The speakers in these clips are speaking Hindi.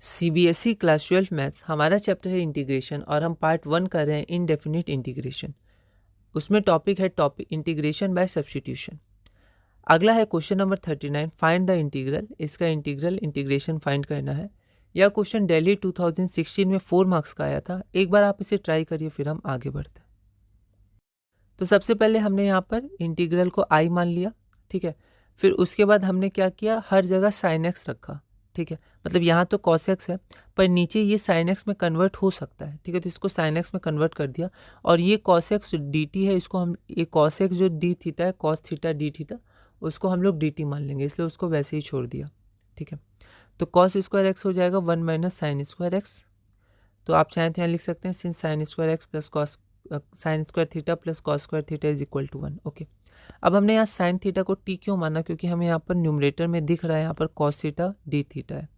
CBSE क्लास 12 मैथ्स हमारा चैप्टर है इंटीग्रेशन और हम पार्ट 1 कर रहे हैं इनडेफिनिट इंटीग्रेशन। उसमें टॉपिक है टॉपिक इंटीग्रेशन बाय सब्स्टिट्यूशन। अगला है question number 39, find the integral. इसका इंटीग्रेशन फाइंड करना है। यह क्वेश्चन दिल्ली 2016 में 4 मार्क्स का आया था। एक बार आप इसे ट्राई करिए, फिर हम आगे बढ़ते हैं। तो सबसे पहले हमने यहाँ पर इंटीग्रल को आई मान लिया, ठीक है। फिर उसके बाद हमने क्या किया, हर जगह साइन एक्स रखा, ठीक है। मतलब यहाँ तो कॉस एक्स है पर नीचे ये साइन एक्स में कन्वर्ट हो सकता है, ठीक है। तो इसको साइन एक्स में कन्वर्ट कर दिया और ये कॉस एक्स डी टी है, इसको हम ये कॉस एक्स जो डी थीटा है, कॉस थीटा डी थीटा, उसको हम लोग डी टी मान लेंगे, इसलिए उसको वैसे ही छोड़ दिया, ठीक है। तो कॉस स्क्वायर एक्स हो जाएगा 1 माइनस साइन स्क्वायर एक्स। तो आप चाहें तो यहाँ लिख सकते हैं since sine square x plus cos sine square theta plus cos square theta is equal to 1। Okay, अब हमने यहाँ साइन थीटा को टी क्यों माना, क्योंकि हमें यहाँ पर न्यूमरेटर में दिख रहा है यहाँ पर कॉस थीटा डी थीटा है।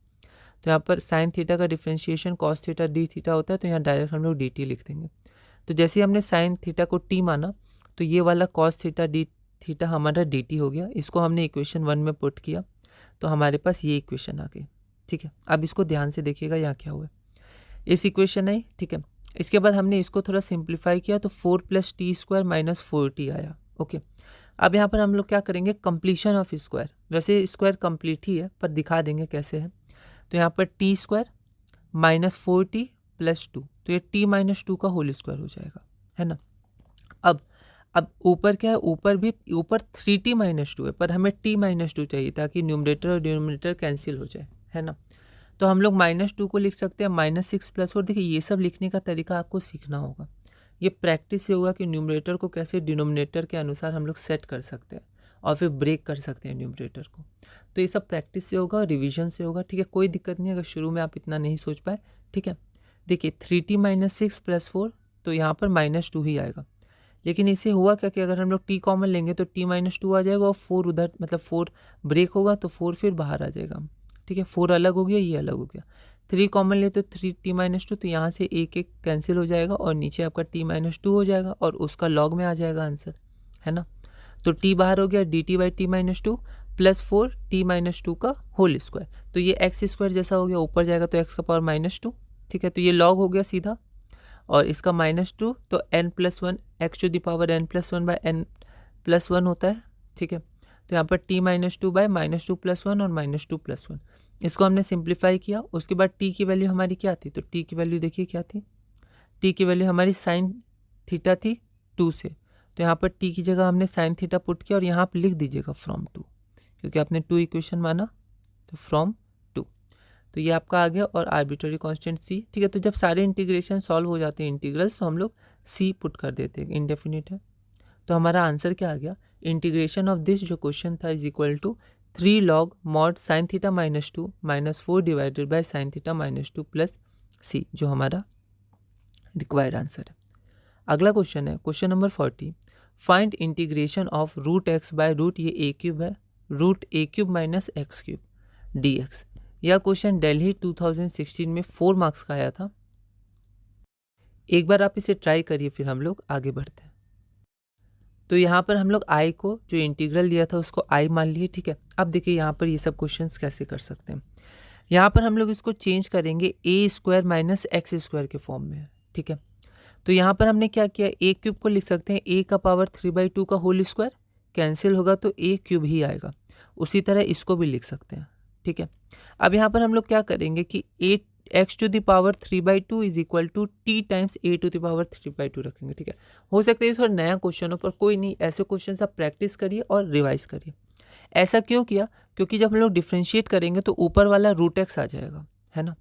तो यहाँ पर साइन थीटा का differentiation cos theta D theta होता है, तो यहाँ डायरेक्ट हम लोग डी टी लिख देंगे। तो जैसे ही हमने साइन थीटा को टी माना तो ये वाला कॉस थीटा डी थीटा हमारा डी टी हो गया। इसको हमने इक्वेशन 1 में पुट किया तो हमारे पास ये इक्वेशन आ गई, ठीक है। अब इसको ध्यान से देखिएगा यहाँ क्या हुआ, इस इक्वेशन आई, ठीक है। इसके बाद हमने इसको थोड़ा सिंप्लीफाई किया तो 4 plus T square minus 4t आया, ओके। अब यहाँ पर हम लोग क्या करेंगे, कंप्लीशन ऑफ स्क्वायर। वैसे स्क्वायर कंप्लीट ही है पर दिखा देंगे कैसे है। तो यहाँ पर T square minus 4t plus 2, तो ये t माइनस 2 का होल स्क्वायर हो जाएगा, है ना। अब ऊपर क्या है, ऊपर 3t माइनस 2 है पर हमें t माइनस 2 चाहिए ताकि न्यूमरेटर और डिनोमिनेटर कैंसिल हो जाए, है ना। तो हम लोग -2 को लिख सकते हैं -6 प्लस 4। देखिए ये सब लिखने का तरीका आपको सीखना होगा, ये प्रैक्टिस से होगा कि न्यूमरेटर को कैसे डिनोमिनेटर के अनुसार हम लोग सेट कर सकते हैं और फिर ब्रेक कर सकते हैं न्यूमरेटर को। तो ये सब प्रैक्टिस से होगा, रिवीजन से होगा, ठीक है। कोई दिक्कत नहीं अगर शुरू में आप इतना नहीं सोच पाए, ठीक है। देखिए 3t माइनस 6 प्लस 4, तो यहाँ पर -2 ही आएगा। लेकिन इससे हुआ क्या कि अगर हम लोग t कॉमन लेंगे तो t माइनस 2 आ जाएगा और 4 उधर, मतलब 4 ब्रेक होगा तो 4 फिर बाहर आ जाएगा, ठीक है। 4 अलग हो गया, ये अलग हो गया। 3 कॉमन ले तो 3t माइनस 2, तो यहाँ से एक कैंसिल हो जाएगा और नीचे आपका t माइनस 2 हो जाएगा और उसका लॉग में आ जाएगा आंसर, है ना। तो t बाहर हो गया, dt by t minus 2 plus 4 t minus 2 का होल स्क्वायर। तो ये एक्स स्क्वायर जैसा हो गया, ऊपर जाएगा तो x का पावर -2, ठीक है। तो ये लॉग हो गया सीधा और इसका -2, तो n plus 1 x to the power n plus 1 by n plus 1 होता है, ठीक है। तो यहाँ पर t माइनस 2 बाय -2 प्लस 1 और -2 प्लस 1, इसको हमने सिंप्लीफाई किया। उसके बाद t की वैल्यू हमारी क्या थी, तो t की वैल्यू देखिए क्या थी, t की वैल्यू हमारी साइन थीटा थी 2 से। तो यहाँ पर t की जगह हमने साइन थीटा पुट किया और यहाँ पर लिख दीजिएगा फ्रॉम 2, क्योंकि आपने 2 इक्वेशन माना तो फ्रॉम 2। तो ये आपका आ गया और आर्बिट्ररी कांस्टेंट c, ठीक है। तो जब सारे इंटीग्रेशन सॉल्व हो जाते हैं इंटीग्रल्स, तो हम लोग c पुट कर देते हैं, इनडेफिनिट है। तो हमारा आंसर क्या आ गया, इंटीग्रेशन ऑफ दिस जो क्वेश्चन था is equal to 3 log mod sine theta -2 minus 4 divided by sine theta -2 plus c, जो हमारा रिक्वायर्ड आंसर है। अगला क्वेश्चन है question number 40, find integration of root x by root ये a क्यूब है, root a cube minus x cube dx। यह क्वेश्चन दिल्ली 2016 में 4 मार्क्स का आया था। एक बार आप इसे ट्राई करिए, फिर हम लोग आगे बढ़ते हैं। तो यहाँ पर हम लोग i को जो इंटीग्रल दिया था उसको i मान लिए, ठीक है। अब देखिए यहाँ पर ये सब क्वेश्चंस कैसे कर सकते हैं। यहाँ पर हम लोग इसको चेंज करेंगे a square minus x square के फॉर्म में, ठीक है। तो यहाँ पर हमने क्या किया, a क्यूब को लिख सकते हैं a का पावर 3/2 का होल स्क्वायर, कैंसिल होगा तो a क्यूब ही आएगा। उसी तरह इसको भी लिख सकते हैं, ठीक है। अब यहाँ पर हम लोग क्या करेंगे कि x to the power 3/2 is equal to t times a to the power 3/2 रखेंगे, ठीक है। हो सकता है थोड़ा नया क्वेश्चन हो पर कोई नहीं, ऐसे क्वेश्चन आप प्रैक्टिस करिए और रिवाइज करिए। ऐसा क्यों किया, क्योंकि जब हम लोग डिफ्रेंशिएट करेंगे तो ऊपर वाला रूट एक्स आ जाएगा, है ना।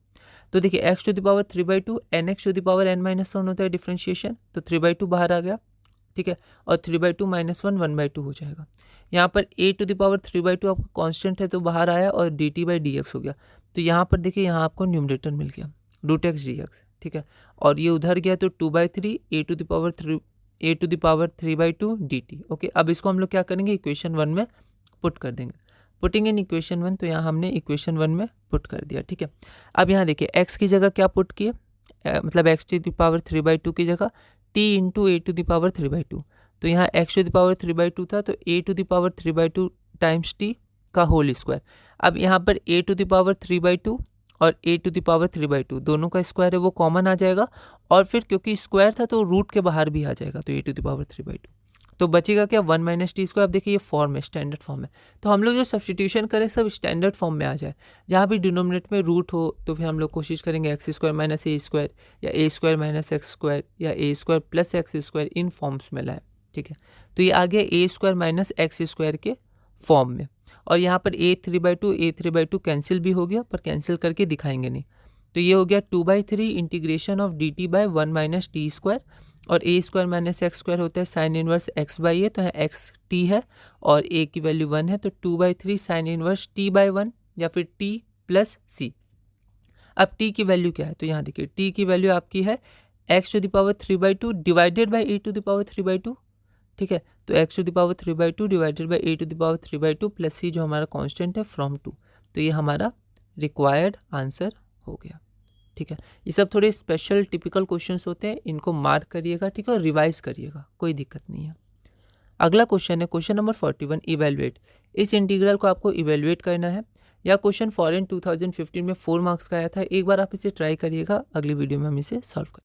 तो देखिए x to the power 3/2 nx to the power n-1 होता है डिफ्रेंशिएशन, तो 3/2 बाहर आ गया, ठीक है। और 3/2 -1 1/2 हो जाएगा। यहाँ पर a टू द पावर 3/2 आपका कांस्टेंट है तो बाहर आया और dt बाई dx हो गया। तो यहाँ पर देखिए यहाँ आपको न्यूमरेटर मिल गया रूट एक्स dx, ठीक है। और ये उधर गया तो 2/3 a to the power 3/2 dt, okay. अब इसको हम लोग क्या करेंगे, इक्वेशन 1 में पुट कर देंगे। पुटिंग इन इक्वेशन 1, तो यहाँ हमने इक्वेशन 1 में पुट कर दिया, ठीक है। अब यहाँ देखिए x की जगह क्या पुट किए, मतलब x टू द पावर 3/2 की जगह t into a to the power 3/2। तो यहाँ x टू द पावर 3/2 था तो a to the power 3/2 times t का होल स्क्वायर। अब यहाँ पर a टू द पावर 3/2 और a टू द पावर 3/2 दोनों का स्क्वायर है वो कॉमन आ जाएगा, और फिर क्योंकि स्क्वायर था तो रूट के बाहर भी आ जाएगा, तो a टू द पावर 3/2। तो बचेगा क्या 1 माइनस टी स्क्वायर। अब देखिए ये फॉर्म है, स्टैंडर्ड फॉर्म है, तो हम लोग जो सब्सटीट्यूशन करें सब स्टैंडर्ड फॉर्म में आ जाए। जहाँ भी डिनोमिनेटर में रूट हो तो फिर हम लोग कोशिश करेंगे एक्स स्क्वायर माइनस ए स्क्वायर, या ए स्क्वायर माइनस एक्स स्क्वायर, या ए स्क्वायर प्लस एक्स स्क्वायर, इन फॉर्म्स में लाए। ठीक है, तो ये आ गया ए स्क्वायर माइनस एक्स स्क्वायर के फॉर्म में। और यहाँ पर a 3/2 कैंसिल भी हो गया, पर कैंसिल करके दिखाएंगे नहीं। तो ये हो गया 2/3 integration of dt by 1 minus t square, और a square minus x square होता है sine inverse x by a, तो है x t है और a की वैल्यू 1 है, तो 2/3 साइन इनवर्स t बाई 1 या फिर t प्लस c। अब t की वैल्यू क्या है, तो यहाँ देखिए t की वैल्यू आपकी है x to the power 3/2 divided by a to the power 3/2। ठीक है, तो x to the power 3/2 divided by a to the power 3/2 plus c जो हमारा कांस्टेंट है फ्रॉम 2। तो ये हमारा रिक्वायर्ड आंसर हो गया। ठीक है, ये सब थोड़े स्पेशल टिपिकल क्वेश्चंस होते हैं, इनको मार्क करिएगा। ठीक है, और रिवाइज करिएगा, कोई दिक्कत नहीं है। अगला क्वेश्चन है क्वेश्चन नंबर 41, इवेलुएट। इस इंटीग्रल को आपको इवेलुएट करना है। या क्वेश्चन फॉरेन 2015 में 4 मार्क्स का आया था। एक बार आप इसे ट्राई करिएगा, अगली वीडियो में हम इसे सॉल्व करेंगे।